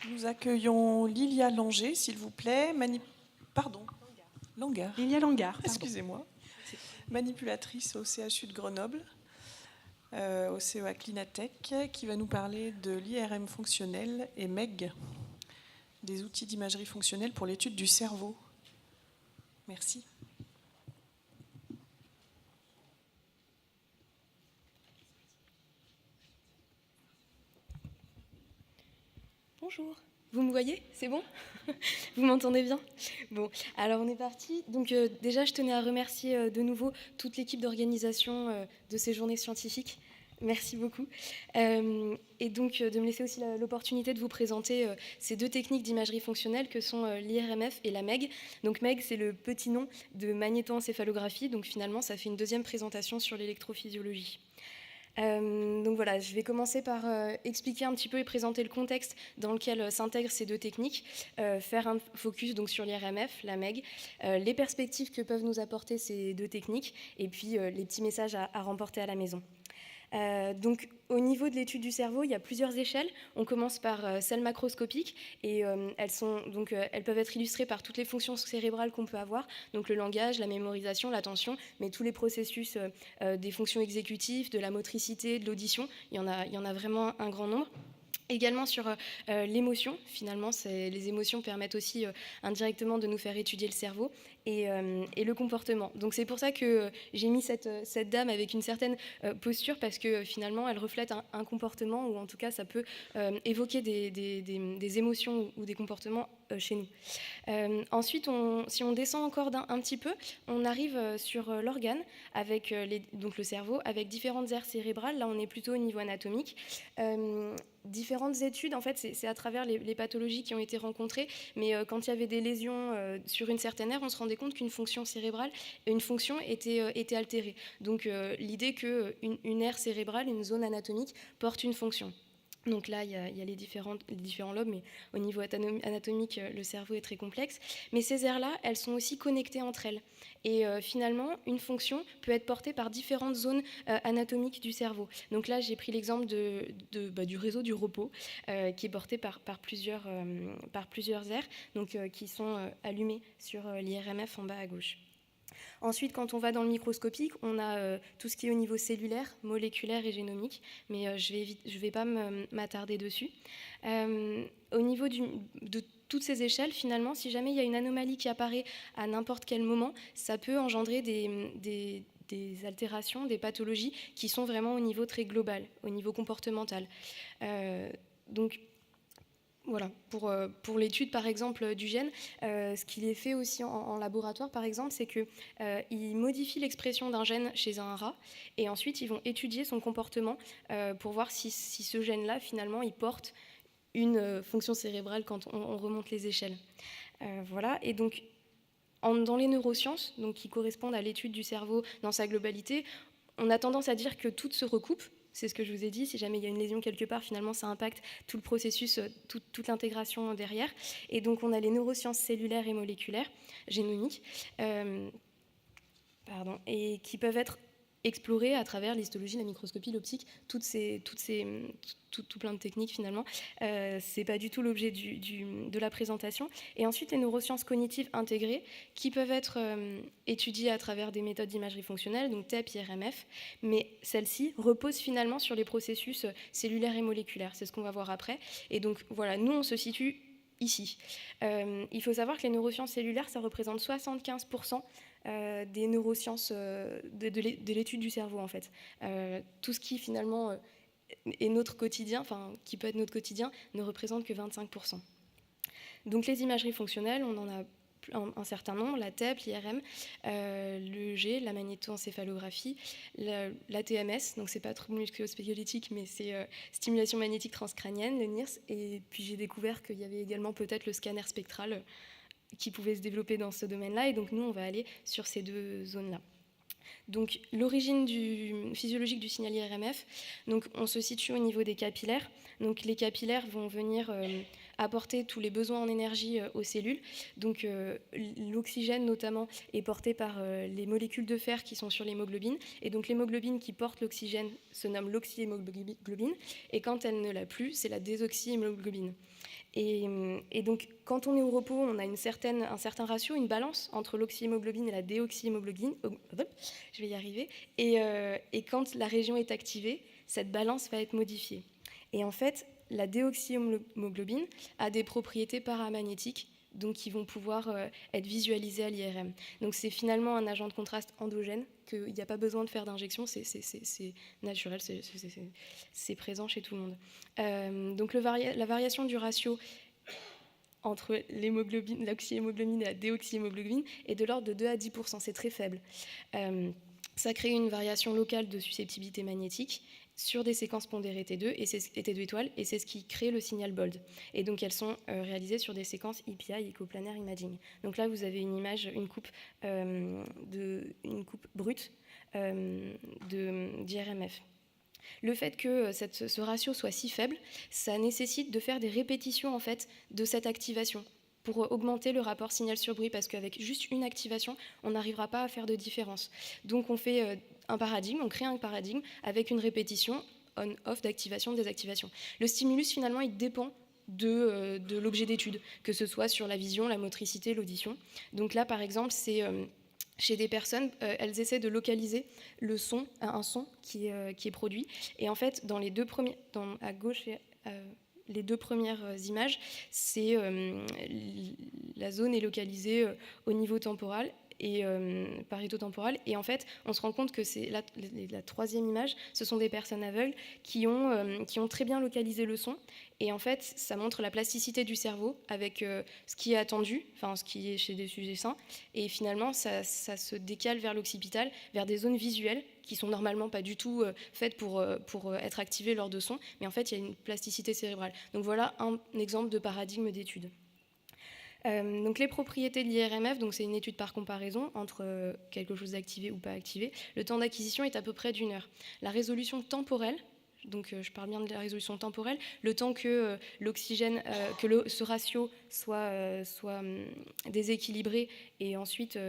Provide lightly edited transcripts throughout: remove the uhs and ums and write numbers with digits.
Nous accueillons Lilia Langer, s'il vous plaît. Pardon, Langard. Lilia Langard. Excusez-moi. Manipulatrice au CHU de Grenoble, au CEA Clinatech, qui va nous parler de l'IRM fonctionnel et MEG, des outils d'imagerie fonctionnelle pour l'étude du cerveau. Merci. Bonjour, vous me voyez? C'est bon? Vous m'entendez bien? Bon, alors on est parti. Donc déjà, je tenais à remercier de nouveau toute l'équipe d'organisation de ces journées scientifiques. Merci beaucoup. Et donc de me laisser aussi l'opportunité de vous présenter ces deux techniques d'imagerie fonctionnelle que sont l'IRMF et la MEG. Donc MEG, c'est le petit nom de magnétoencéphalographie. Donc finalement, ça fait une deuxième présentation sur l'électrophysiologie. Donc voilà, je vais commencer par expliquer un petit peu et présenter le contexte dans lequel s'intègrent ces deux techniques, faire un focus donc sur l'IRMF, la MEG, les perspectives que peuvent nous apporter ces deux techniques, et puis les petits messages à remporter à la maison. Donc, au niveau de l'étude du cerveau, il y a plusieurs échelles. On commence par celles macroscopiques et elles peuvent être illustrées par toutes les fonctions cérébrales qu'on peut avoir, donc le langage, la mémorisation, l'attention, mais tous les processus des fonctions exécutives, de la motricité, de l'audition, il y en a vraiment un grand nombre. Également sur l'émotion, finalement, les émotions permettent aussi indirectement de nous faire étudier le cerveau et le comportement. Donc c'est pour ça que j'ai mis cette dame avec une certaine posture, parce que finalement elle reflète un comportement, ou en tout cas ça peut évoquer des émotions ou des comportements chez nous. Ensuite, si on descend encore un petit peu, on arrive sur l'organe, avec donc le cerveau, avec différentes aires cérébrales. Là on est plutôt au niveau anatomique. Différentes études, en fait, c'est à travers les pathologies qui ont été rencontrées, mais quand il y avait des lésions sur une certaine aire, on se rendait compte qu'une fonction cérébrale, une fonction était altérée. Donc l'idée qu'une aire cérébrale, une zone anatomique, porte une fonction. Donc là, il y a les différents lobes, mais au niveau anatomique, le cerveau est très complexe. Mais ces aires-là, elles sont aussi connectées entre elles. Et finalement, une fonction peut être portée par différentes zones anatomiques du cerveau. Donc là, j'ai pris l'exemple du réseau du repos, qui est porté par plusieurs aires, donc, qui sont allumées sur l'IRMF en bas à gauche. Ensuite, quand on va dans le microscopique, on a tout ce qui est au niveau cellulaire, moléculaire et génomique, mais je ne vais pas m'attarder dessus. Au niveau de toutes ces échelles, finalement, si jamais il y a une anomalie qui apparaît à n'importe quel moment, ça peut engendrer des altérations, des pathologies qui sont vraiment au niveau très global, au niveau comportemental. Donc, voilà, pour l'étude par exemple du gène, ce qu'il est fait aussi en laboratoire par exemple, c'est qu'ils modifient l'expression d'un gène chez un rat, et ensuite ils vont étudier son comportement pour voir si ce gène-là finalement il porte une fonction cérébrale quand on remonte les échelles. Voilà, et donc dans les neurosciences, donc, qui correspondent à l'étude du cerveau dans sa globalité, on a tendance à dire que tout se recoupe. C'est ce que je vous ai dit, si jamais il y a une lésion quelque part, finalement ça impacte tout le processus, toute l'intégration derrière. Et donc on a les neurosciences cellulaires et moléculaires, génomiques, et qui peuvent être explorées à travers l'histologie, la microscopie, l'optique, tout plein de techniques finalement. C'est pas du tout l'objet de la présentation. Et ensuite les neurosciences cognitives intégrées, qui peuvent être étudiées à travers des méthodes d'imagerie fonctionnelle, donc TEP, IRMF, mais celles-ci reposent finalement sur les processus cellulaires et moléculaires. C'est ce qu'on va voir après. Et donc voilà, nous on se situe ici. Il faut savoir que les neurosciences cellulaires, ça représente 75% des neurosciences de l'étude du cerveau en fait. Tout ce qui finalement est notre quotidien, enfin qui peut être notre quotidien, ne représente que 25%. Donc les imageries fonctionnelles, on en a un certain nombre, la TEP, l'IRM, l'EEG, la magnétoencéphalographie, la TMS, donc c'est pas trop musculo-squelettique, mais c'est stimulation magnétique transcrânienne, le NIRS, et puis j'ai découvert qu'il y avait également peut-être le scanner spectral qui pouvait se développer dans ce domaine-là, et donc nous on va aller sur ces deux zones-là. Donc l'origine physiologique du signal IRMF, donc on se situe au niveau des capillaires. Donc les capillaires vont venir apporter tous les besoins en énergie aux cellules. Donc l'oxygène notamment est porté par les molécules de fer qui sont sur l'hémoglobine. Et donc l'hémoglobine qui porte l'oxygène se nomme l'oxyhémoglobine. Et quand elle ne l'a plus, c'est la désoxyhémoglobine. Et donc, quand on est au repos, on a un certain ratio, une balance entre l'oxyhémoglobine et la déoxyhémoglobine. Je vais y arriver. Et quand la région est activée, cette balance va être modifiée. Et en fait, la déoxyhémoglobine a des propriétés paramagnétiques, donc qui vont pouvoir être visualisées à l'IRM. Donc c'est finalement un agent de contraste endogène, qu'il n'y a pas besoin de faire d'injection, c'est naturel, c'est présent chez tout le monde. Donc la variation du ratio entre l'oxyhémoglobine et la déoxyhémoglobine est de l'ordre de 2 à 10%, c'est très faible. Ça crée une variation locale de susceptibilité magnétique sur des séquences pondérées T2 et T2 étoiles, et c'est ce qui crée le signal BOLD. Et donc elles sont réalisées sur des séquences EPI, Ecoplanar Imaging. Donc là, vous avez une image, une coupe brute d'IRMF. Le fait que ce ratio soit si faible, ça nécessite de faire des répétitions en fait, de cette activation pour augmenter le rapport signal sur bruit, parce qu'avec juste une activation, on n'arrivera pas à faire de différence. Donc on fait un paradigme, on crée un paradigme avec une répétition on-off d'activation, désactivation. Le stimulus, finalement, il dépend de l'objet d'étude, que ce soit sur la vision, la motricité, l'audition. Donc là, par exemple, c'est... chez des personnes, elles essaient de localiser le son, un son qui est produit. Et en fait, dans les deux premiers, à gauche et les deux premières images, c'est la zone est localisée au niveau temporal et parieto-temporal. Et en fait, on se rend compte que c'est la troisième image, ce sont des personnes aveugles qui ont très bien localisé le son. Et en fait, ça montre la plasticité du cerveau avec ce qui est attendu, enfin ce qui est chez des sujets sains. Et finalement, ça se décale vers l'occipital, vers des zones visuelles qui sont normalement pas du tout faites pour être activées lors de sons. Mais en fait, il y a une plasticité cérébrale. Donc voilà un exemple de paradigme d'étude. Donc les propriétés de l'IRMF, donc c'est une étude par comparaison entre quelque chose d'activé ou pas activé. Le temps d'acquisition est à peu près d'1 heure. La résolution temporelle, donc je parle bien de la résolution temporelle, le temps que l'oxygène, ce ratio soit déséquilibré et ensuite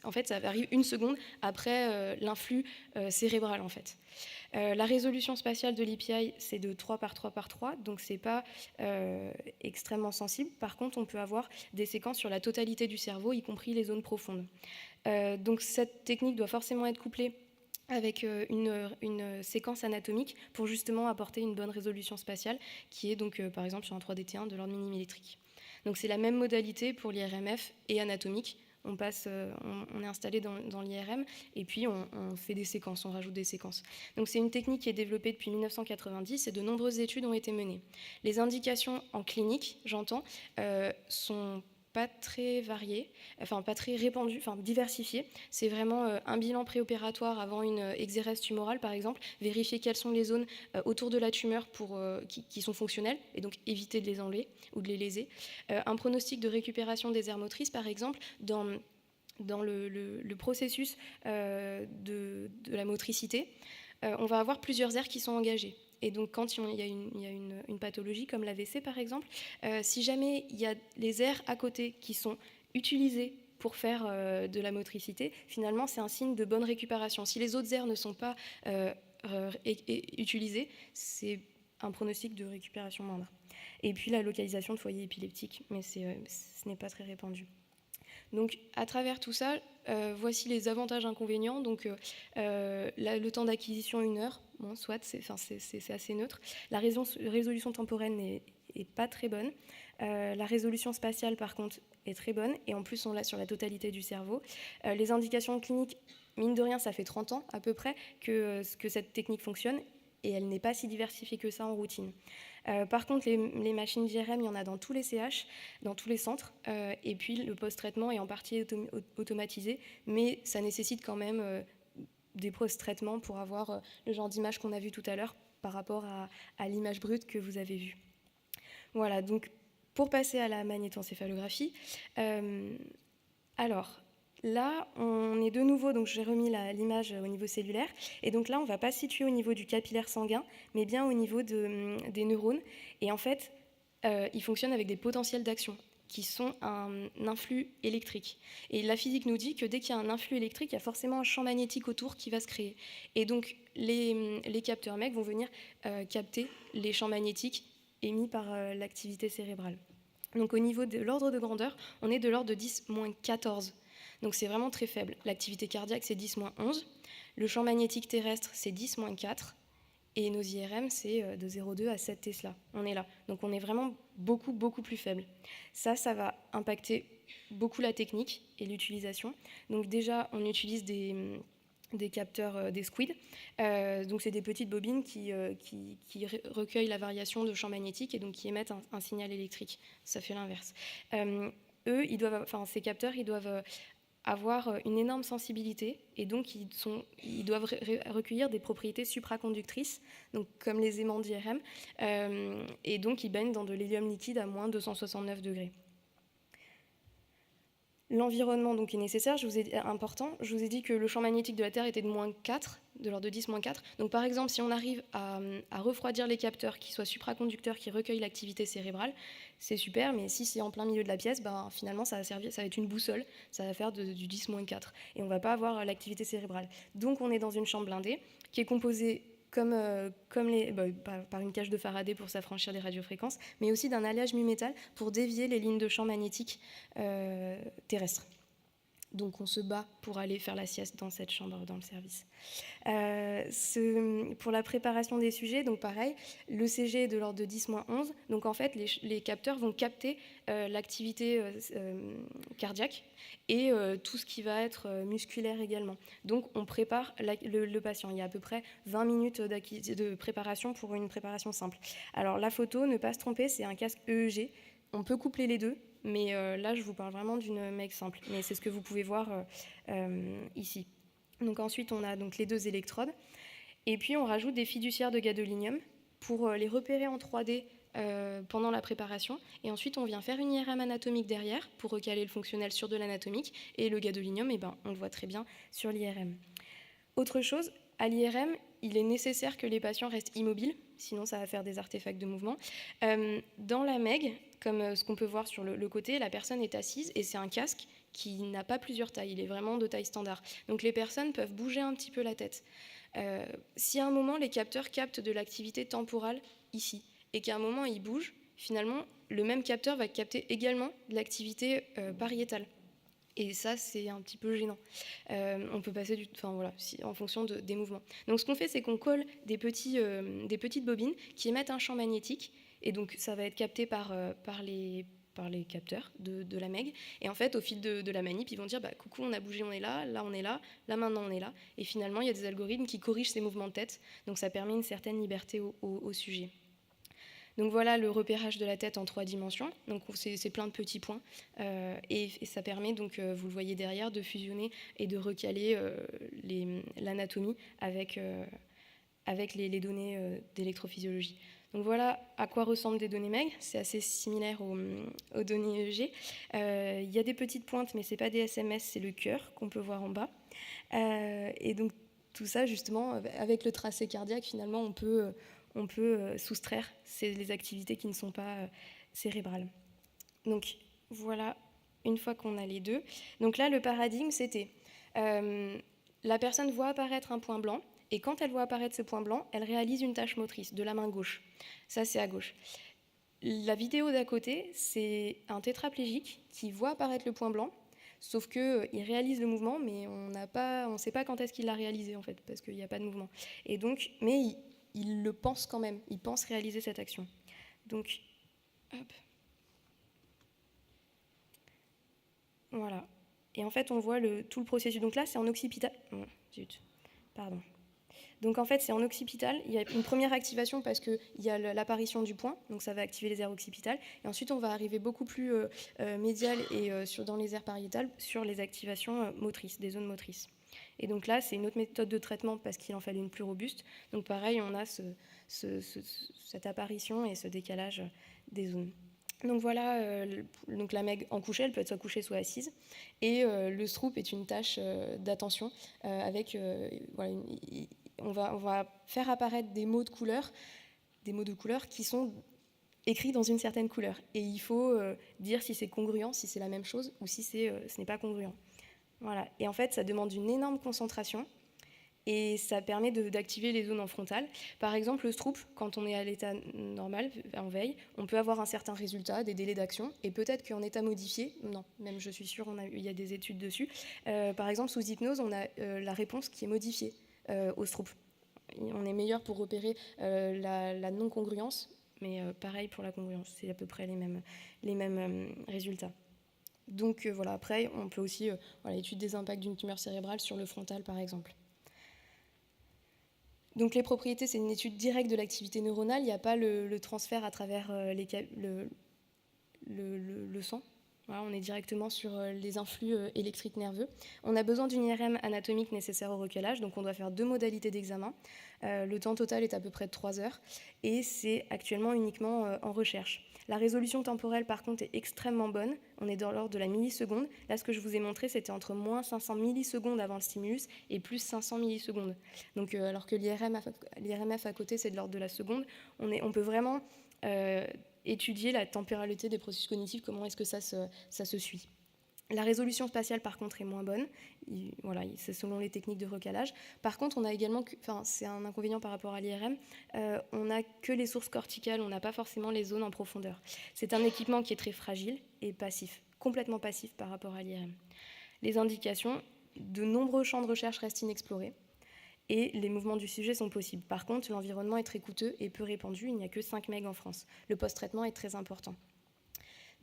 en fait ça arrive 1 seconde après l'influx cérébral en fait. La résolution spatiale de l'EPI, c'est de 3 par 3 par 3, donc c'est pas extrêmement sensible. Par contre, on peut avoir des séquences sur la totalité du cerveau, y compris les zones profondes. Donc cette technique doit forcément être couplée avec une séquence anatomique pour justement apporter une bonne résolution spatiale, qui est donc par exemple sur un 3DT1 de l'ordre millimétrique. Donc c'est la même modalité pour l'IRMF et anatomique. On est installé dans l'IRM et puis on fait des séquences, on rajoute des séquences. Donc c'est une technique qui est développée depuis 1990 et de nombreuses études ont été menées. Les indications en clinique, j'entends, sont pas très variées, enfin pas très répandues, enfin diversifiées. C'est vraiment un bilan préopératoire avant une exérèse tumorale par exemple, vérifier quelles sont les zones autour de la tumeur qui sont fonctionnelles et donc éviter de les enlever ou de les léser. Un pronostic de récupération des aires motrices par exemple, dans le processus de la motricité, on va avoir plusieurs aires qui sont engagées. Et donc, quand il y a une pathologie comme l'AVC, par exemple, si jamais il y a les aires à côté qui sont utilisées pour faire de la motricité, finalement, c'est un signe de bonne récupération. Si les autres aires ne sont pas utilisées, c'est un pronostic de récupération moindre. Et puis, la localisation de foyers épileptiques, mais ce n'est pas très répandu. Donc, à travers tout ça, voici les avantages et inconvénients. Donc, le temps d'acquisition, 1 heure, bon, soit, c'est assez neutre. La résolution temporelle n'est pas très bonne. La résolution spatiale, par contre, est très bonne. Et en plus, on l'a sur la totalité du cerveau. Les indications cliniques, mine de rien, ça fait 30 ans à peu près que cette technique fonctionne. Et elle n'est pas si diversifiée que ça en routine. Par contre, les machines d'IRM, il y en a dans tous les CH, dans tous les centres. Et puis, le post-traitement est en partie automatisé, mais ça nécessite quand même des post-traitements pour avoir le genre d'image qu'on a vu tout à l'heure par rapport à l'image brute que vous avez vue. Voilà, donc pour passer à la magnétoencéphalographie, alors... Là, on est de nouveau, donc j'ai remis l'image au niveau cellulaire, et donc là, on ne va pas se situer au niveau du capillaire sanguin, mais bien au niveau des neurones. Et en fait, ils fonctionnent avec des potentiels d'action, qui sont un influx électrique. Et la physique nous dit que dès qu'il y a un influx électrique, il y a forcément un champ magnétique autour qui va se créer. Et donc, les capteurs MEC vont venir capter les champs magnétiques émis par l'activité cérébrale. Donc au niveau de l'ordre de grandeur, on est de l'ordre de 10-14. Donc c'est vraiment très faible. L'activité cardiaque, c'est 10-11. Le champ magnétique terrestre, c'est 10-4. Et nos IRM, c'est de 0,2 à 7 Tesla. On est là. Donc on est vraiment beaucoup, beaucoup plus faible. Ça va impacter beaucoup la technique et l'utilisation. Donc déjà, on utilise des capteurs, des squids. Donc c'est des petites bobines qui recueillent la variation de champ magnétique et donc qui émettent un signal électrique. Ça fait l'inverse. Ces capteurs, ils doivent avoir une énorme sensibilité et donc ils doivent recueillir des propriétés supraconductrices, donc comme les aimants d'IRM, et donc ils baignent dans de l'hélium liquide à moins 269 degrés. L'environnement donc est nécessaire, important. Je vous ai dit que le champ magnétique de la Terre était de -4, de l'ordre de 10-4. Donc par exemple, si on arrive à refroidir les capteurs qui soient supraconducteurs, qui recueillent l'activité cérébrale, c'est super, mais si c'est en plein milieu de la pièce, finalement ça va être une boussole, ça va faire du 10-4. Et on ne va pas avoir l'activité cérébrale. Donc on est dans une chambre blindée qui est composée par une cage de Faraday pour s'affranchir des radiofréquences, mais aussi d'un alliage mu-métal pour dévier les lignes de champ magnétique terrestres. Donc on se bat pour aller faire la sieste dans cette chambre dans le service. Pour la préparation des sujets, donc pareil, l'ECG est de l'ordre de 10-11. Donc en fait, les capteurs vont capter l'activité cardiaque et tout ce qui va être musculaire également. Donc on prépare le patient. Il y a à peu près 20 minutes de préparation pour une préparation simple. Alors la photo, ne pas se tromper, c'est un casque EEG. On peut coupler les deux, mais là je vous parle vraiment d'une MEG simple. Mais c'est ce que vous pouvez voir ici. Donc ensuite on a donc les 2 électrodes. Et puis on rajoute des fiduciaires de gadolinium pour les repérer en 3D pendant la préparation. Et ensuite, on vient faire une IRM anatomique derrière pour recaler le fonctionnel sur de l'anatomique. Et le gadolinium, on le voit très bien sur l'IRM. Autre chose, à l'IRM, il est nécessaire que les patients restent immobiles, sinon ça va faire des artefacts de mouvement. Dans la MEG, comme ce qu'on peut voir sur le côté, la personne est assise et c'est un casque qui n'a pas plusieurs tailles, il est vraiment de taille standard. Donc les personnes peuvent bouger un petit peu la tête. Si à un moment, les capteurs captent de l'activité temporale ici, et qu'à un moment, il bouge, finalement, le même capteur va capter également de l'activité pariétale. Et ça, c'est un petit peu gênant. On peut passer en fonction des mouvements. Donc, ce qu'on fait, c'est qu'on colle des petites bobines qui émettent un champ magnétique, et donc ça va être capté par les capteurs de la MEG. Et en fait, au fil de la manip, ils vont dire coucou, on a bougé, on est là on est là maintenant on est là. Et finalement, il y a des algorithmes qui corrigent ces mouvements de tête. Donc ça permet une certaine liberté au sujet. Donc voilà le repérage de la tête en 3 dimensions. Donc c'est plein de petits points. Et ça permet, donc, vous le voyez derrière, de fusionner et de recaler l'anatomie avec les données d'électrophysiologie. Donc voilà à quoi ressemblent des données MEG. C'est assez similaire aux données EEG. Il y a des petites pointes, mais ce n'est pas des SMS, c'est le cœur qu'on peut voir en bas. Et donc tout ça, justement, avec le tracé cardiaque, finalement, on peut soustraire les activités qui ne sont pas cérébrales. Donc voilà, une fois qu'on a les deux. Donc là, le paradigme, c'était la personne voit apparaître un point blanc, et quand elle voit apparaître ce point blanc, elle réalise une tâche motrice de la main gauche. Ça, c'est à gauche. La vidéo d'à côté, c'est un tétraplégique qui voit apparaître le point blanc, sauf qu'il réalise le mouvement, mais on ne sait pas quand est-ce qu'il l'a réalisé, en fait, parce qu'il n'y a pas de mouvement. Et donc, mais il le pense quand même, il pense réaliser cette action. Donc, hop. Voilà. Et en fait, on voit tout le processus. Donc là, c'est en occipital. Pardon. Donc en fait, c'est en occipital. Il y a une première activation parce qu'il y a l'apparition du point, donc ça va activer les aires occipitales. Et ensuite, on va arriver beaucoup plus médial et dans les aires pariétales sur les activations motrices, des zones motrices. Et donc là, c'est une autre méthode de traitement parce qu'il en fallait une plus robuste. Donc pareil, on a cette apparition et ce décalage des zones. Donc voilà, donc la MEG en couchée, elle peut être soit couchée, soit assise. Et le stroop est une tâche d'attention avec... on va faire apparaître des mots de couleur qui sont écrits dans une certaine couleur. Et il faut dire si c'est congruent, si c'est la même chose, ou si ce n'est pas congruent. Voilà. Et en fait, ça demande une énorme concentration. et ça permet d'activer les zones en frontale. Par exemple, le Stroop, quand on est à l'état normal, en veille, on peut avoir un certain résultat, des délais d'action, et peut-être qu'en état modifié, non, même je suis sûre, il y a des études dessus, par exemple, sous hypnose, on a la réponse qui est modifiée au Stroop. On est meilleur pour repérer la non-congruence, mais pareil pour la congruence, c'est à peu près les mêmes résultats. Donc voilà, après, on peut aussi étude des impacts d'une tumeur cérébrale sur le frontal, par exemple. Donc les propriétés, c'est une étude directe de l'activité neuronale, il n'y a pas le transfert à travers le sang. Voilà, on est directement sur les influx électriques nerveux. On a besoin d'une IRM anatomique nécessaire au recalage, donc on doit faire 2 modalités d'examen. Le temps total est à peu près de 3 heures et c'est actuellement uniquement en recherche. La résolution temporelle, par contre, est extrêmement bonne. On est dans l'ordre de la milliseconde. Là, ce que je vous ai montré, c'était entre moins 500 millisecondes avant le stimulus et plus 500 millisecondes. Donc, alors que l'IRMF à côté, c'est de l'ordre de la seconde, on peut vraiment étudier la temporalité des processus cognitifs, comment est-ce que ça se suit. La résolution spatiale, par contre, est moins bonne. C'est selon les techniques de recalage. Par contre, on a également, c'est un inconvénient par rapport à l'IRM, on n'a que les sources corticales, on n'a pas forcément les zones en profondeur. C'est un équipement qui est très fragile et passif, complètement passif par rapport à l'IRM. Les indications, de nombreux champs de recherche restent inexplorés et les mouvements du sujet sont possibles. Par contre, l'environnement est très coûteux et peu répandu, il n'y a que 5 MeG en France. Le post-traitement est très important.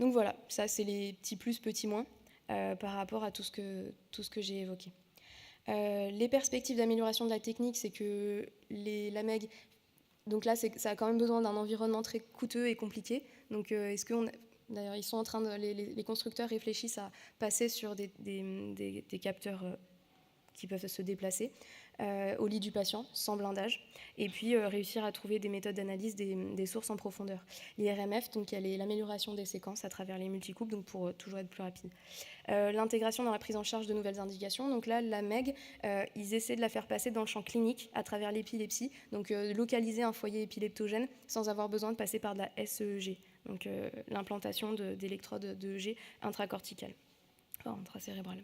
Donc voilà, ça c'est les petits plus, petits moins. Par rapport à tout ce que j'ai évoqué. Les perspectives d'amélioration de la technique, c'est que la MEG, donc là, ça a quand même besoin d'un environnement très coûteux et compliqué. Donc, d'ailleurs, ils sont en train les constructeurs réfléchissent à passer sur des capteurs qui peuvent se déplacer au lit du patient, sans blindage, et puis réussir à trouver des méthodes d'analyse des sources en profondeur. L'IRMF, donc il y a l'amélioration des séquences à travers les multicoupes, donc pour toujours être plus rapide. L'intégration dans la prise en charge de nouvelles indications, donc là, la MEG, ils essaient de la faire passer dans le champ clinique à travers l'épilepsie, donc localiser un foyer épileptogène sans avoir besoin de passer par de la SEEG, donc l'implantation d'électrodes d'EEG intracorticales. Intracérébrale.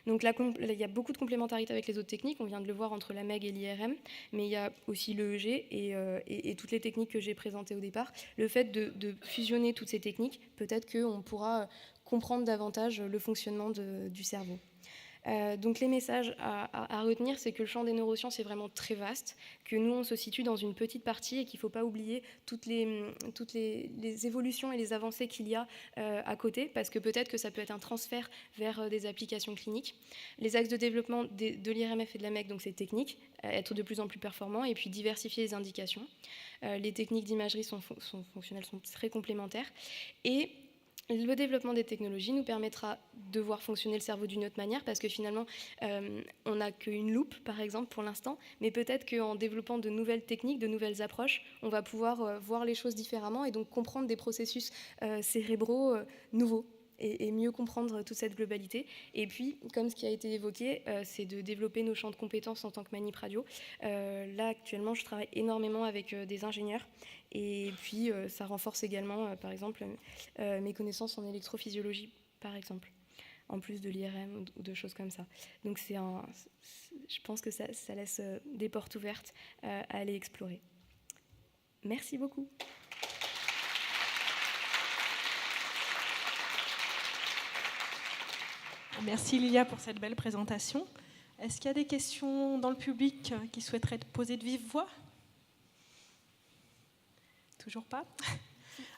Donc là, il y a beaucoup de complémentarité avec les autres techniques, on vient de le voir entre la MEG et l'IRM, mais il y a aussi l'EEG et toutes les techniques que j'ai présentées au départ. Le fait de fusionner toutes ces techniques, peut-être qu'on pourra comprendre davantage le fonctionnement du cerveau. Donc les messages à retenir, c'est que le champ des neurosciences est vraiment très vaste, que nous on se situe dans une petite partie et qu'il ne faut pas oublier toutes les évolutions et les avancées qu'il y a à côté, parce que peut-être que ça peut être un transfert vers des applications cliniques. Les axes de développement de l'IRMF et de la MEC, donc c'est technique, être de plus en plus performant et puis diversifier les indications. Les techniques d'imagerie sont fonctionnelles, sont très complémentaires et le développement des technologies nous permettra de voir fonctionner le cerveau d'une autre manière parce que finalement, on n'a qu'une loupe, par exemple, pour l'instant, mais peut-être qu'en développant de nouvelles techniques, de nouvelles approches, on va pouvoir voir les choses différemment et donc comprendre des processus cérébraux nouveaux et mieux comprendre toute cette globalité. Et puis, comme ce qui a été évoqué, c'est de développer nos champs de compétences en tant que manip radio. Là, actuellement, je travaille énormément avec des ingénieurs et puis ça renforce également, par exemple, mes connaissances en électrophysiologie, par exemple, en plus de l'IRM ou de choses comme ça. Donc je pense que ça laisse des portes ouvertes à aller explorer. Merci beaucoup. Merci Lilia pour cette belle présentation. Est-ce qu'il y a des questions dans le public qui souhaiteraient être posées de vive voix ? Toujours pas ?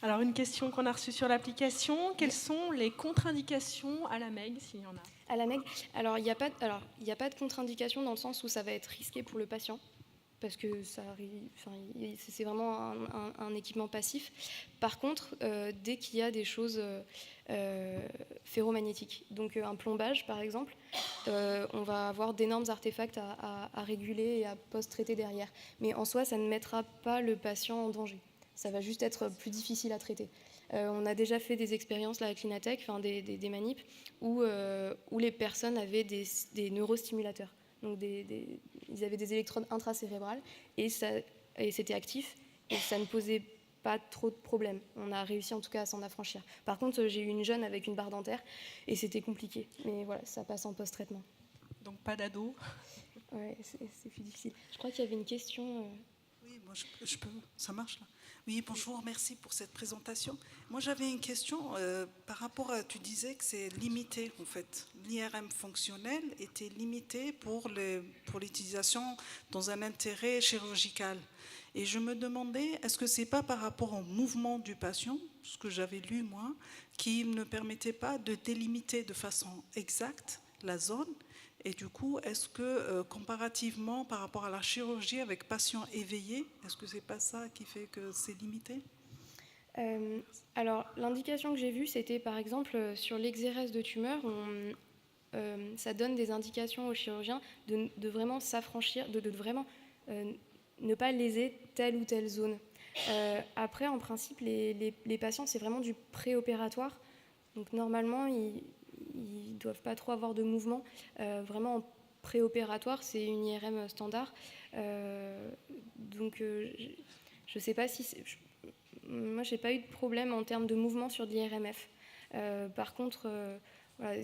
Alors une question qu'on a reçue sur l'application, quelles sont les contre-indications à la MEG, s'il y en a ? À la MEG, alors il n'y a pas de contre-indication dans le sens où ça va être risqué pour le patient, parce que c'est vraiment un équipement passif. Par contre, dès qu'il y a des choses ferromagnétiques, donc un plombage par exemple, on va avoir d'énormes artefacts à réguler et à post-traiter derrière. Mais en soi, ça ne mettra pas le patient en danger. Ça va juste être plus difficile à traiter. On a déjà fait des expériences là, à Clinatech, des manips, où les personnes avaient des neurostimulateurs. Donc ils avaient des électrodes intracérébrales et c'était actif et ça ne posait pas trop de problèmes. On a réussi en tout cas à s'en affranchir. Par contre, j'ai eu une jeune avec une barre dentaire et c'était compliqué. Mais voilà, ça passe en post-traitement. Donc pas d'ado ? Ouais, c'est plus difficile. Je crois qu'il y avait une question. Oui, moi je peux, ça marche là. Oui, bonjour, merci pour cette présentation. Moi j'avais une question par rapport à, tu disais que c'est limité en fait. L'IRM fonctionnel était limité pour l'utilisation dans un intérêt chirurgical. Et je me demandais, est-ce que c'est pas par rapport au mouvement du patient, ce que j'avais lu moi, qui ne permettait pas de délimiter de façon exacte la zone. Et du coup, est-ce que comparativement par rapport à la chirurgie avec patient éveillé, est-ce que c'est pas ça qui fait que c'est limité? Alors, l'indication que j'ai vue, c'était par exemple sur l'exérèse de tumeur, ça donne des indications aux chirurgiens de vraiment s'affranchir, de vraiment ne pas léser telle ou telle zone. Après, en principe, les patients, c'est vraiment du préopératoire. Donc normalement, ils ne doivent pas trop avoir de mouvement. Vraiment en préopératoire, c'est une IRM standard. Donc je ne sais pas si... moi, je n'ai pas eu de problème en termes de mouvement sur de l'IRMF. Par contre, voilà,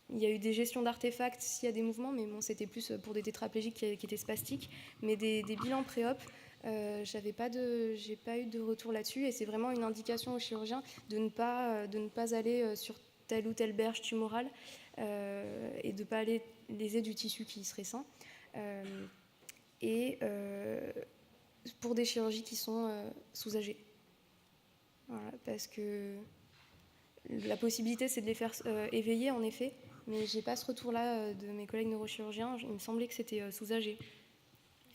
il y a eu des gestions d'artefacts s'il y a des mouvements, mais bon, c'était plus pour des tétraplégiques qui étaient spastiques. Mais des bilans pré-op, j'ai pas eu de retour là-dessus, et c'est vraiment une indication aux chirurgiens de ne pas aller sur telle ou telle berge tumorale et de ne pas aller léser du tissu qui serait sain. Et pour des chirurgies qui sont sous-âgées. Voilà, parce que la possibilité, c'est de les faire éveiller, en effet, mais j'ai pas ce retour-là de mes collègues neurochirurgiens. Il me semblait que c'était sous-âgé.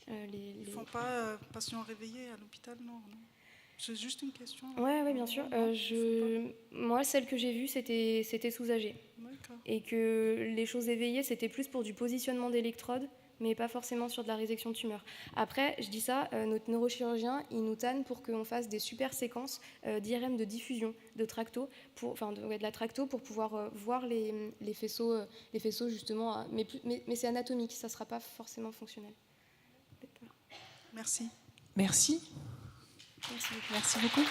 Ils ne font pas patients réveillés à l'hôpital, non? C'est juste une question. Oui, bien sûr. Moi, celle que j'ai vue, c'était sous-âgé. Et que les choses éveillées, c'était plus pour du positionnement d'électrodes, mais pas forcément sur de la résection de tumeur. Après, je dis ça, notre neurochirurgien, il nous tanne pour qu'on fasse des super séquences d'IRM de diffusion, de tracto, de la tracto, pour pouvoir voir les faisceaux justement. Mais c'est anatomique, ça ne sera pas forcément fonctionnel. Merci. Merci. Merci beaucoup. Merci beaucoup.